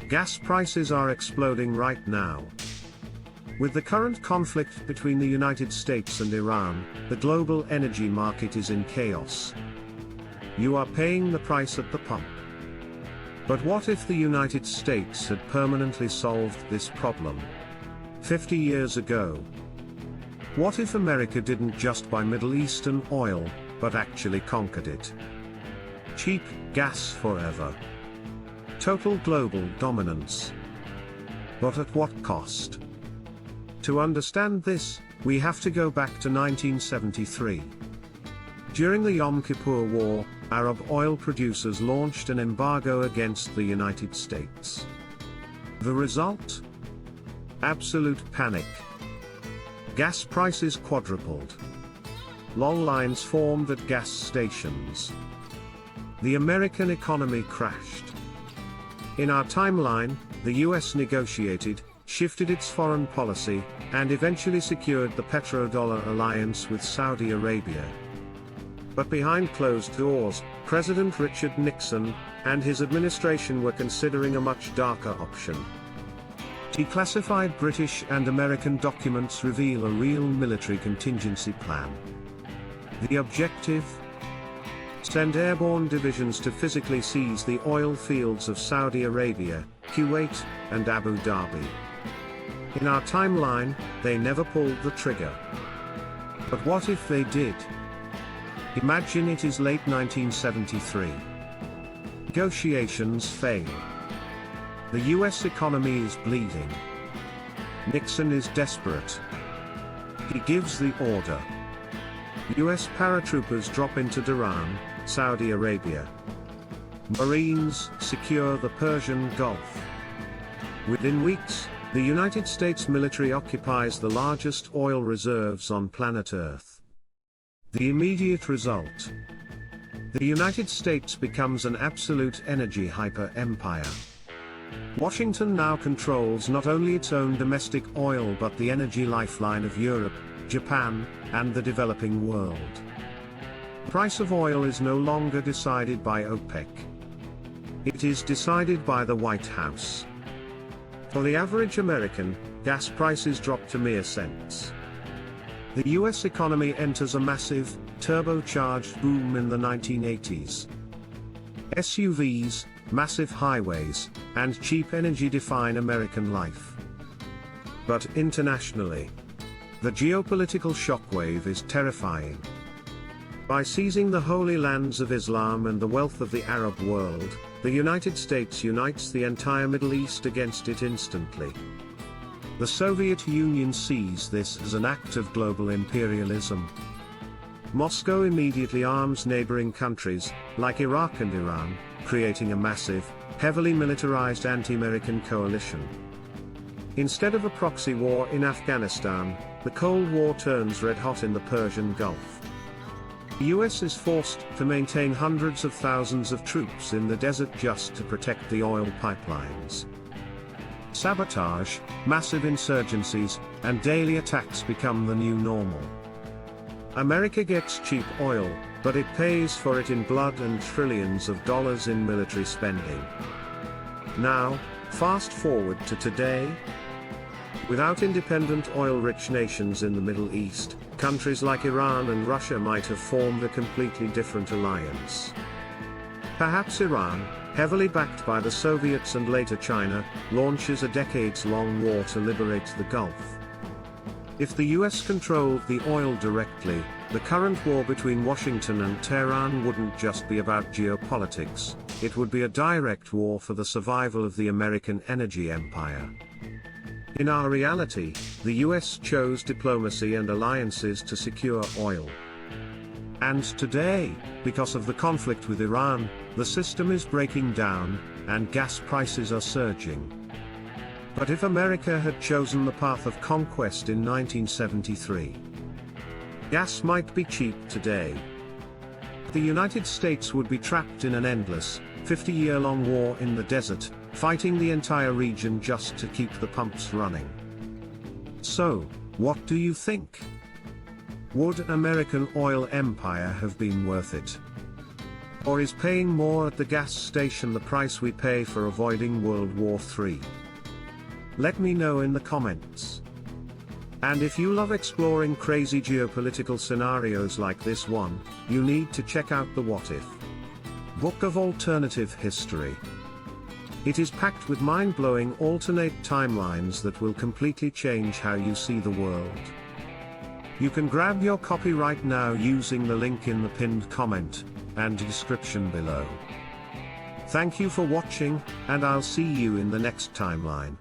Gas prices are exploding right now. With the current conflict between the United States and Iran, the global energy market is in chaos. You are paying the price at the pump. But what if the United States had permanently solved this problem 50 years ago? What if America didn't just buy Middle Eastern oil, but actually conquered it? Cheap gas forever. Total global dominance. But at what cost? To understand this, we have to go back to 1973. During the Yom Kippur War, Arab oil producers launched an embargo against the United States. The result? Absolute panic. Gas prices quadrupled. Long lines formed at gas stations. The American economy crashed. In our timeline, the US negotiated, shifted its foreign policy, and eventually secured the petrodollar alliance with Saudi Arabia. But behind closed doors, President Richard Nixon and his administration were considering a much darker option. Declassified British and American documents reveal a real military contingency plan. The objective? Send airborne divisions to physically seize the oil fields of Saudi Arabia, Kuwait, and Abu Dhabi. In our timeline, they never pulled the trigger. But what if they did? Imagine it is late 1973. Negotiations fail. The US economy is bleeding. Nixon is desperate. He gives the order. US paratroopers drop into Dhahran, Saudi Arabia. Marines secure the Persian Gulf. Within weeks, the United States military occupies the largest oil reserves on planet Earth. The immediate result: the United States becomes an absolute energy hyper-empire. Washington now controls not only its own domestic oil but the energy lifeline of Europe, Japan, and the developing world. The price of oil is no longer decided by OPEC. It is decided by the White House. For the average American, gas prices drop to mere cents. The US economy enters a massive, turbocharged boom in the 1980s. SUVs, massive highways, and cheap energy define American life. But internationally, the geopolitical shockwave is terrifying. By seizing the holy lands of Islam and the wealth of the Arab world, the United States unites the entire Middle East against it instantly. The Soviet Union sees this as an act of global imperialism. Moscow immediately arms neighboring countries, like Iraq and Iran, creating a massive, heavily militarized anti-American coalition. Instead of a proxy war in Afghanistan, the Cold War turns red-hot in the Persian Gulf. The US is forced to maintain hundreds of thousands of troops in the desert just to protect the oil pipelines. Sabotage, massive insurgencies, and daily attacks become the new normal. America gets cheap oil, but it pays for it in blood and trillions of dollars in military spending. Now, fast forward to today. Without independent oil-rich nations in the Middle East, countries like Iran and Russia might have formed a completely different alliance. Perhaps Iran, heavily backed by the Soviets and later China, launches a decades-long war to liberate the Gulf. If the US controlled the oil directly, the current war between Washington and Tehran wouldn't just be about geopolitics, it would be a direct war for the survival of the American energy empire. In our reality, the US chose diplomacy and alliances to secure oil. And today, because of the conflict with Iran, the system is breaking down, and gas prices are surging. But if America had chosen the path of conquest in 1973, gas might be cheap today. The United States would be trapped in an endless, 50-year-long war in the desert, fighting the entire region just to keep the pumps running. So, what do you think? Would American oil empire have been worth it? Or is paying more at the gas station the price we pay for avoiding World War III? Let me know in the comments. And if you love exploring crazy geopolitical scenarios like this one, you need to check out the What If Book of Alternative History. It is packed with mind-blowing alternate timelines that will completely change how you see the world. You can grab your copy right now using the link in the pinned comment and description below. Thank you for watching, and I'll see you in the next timeline.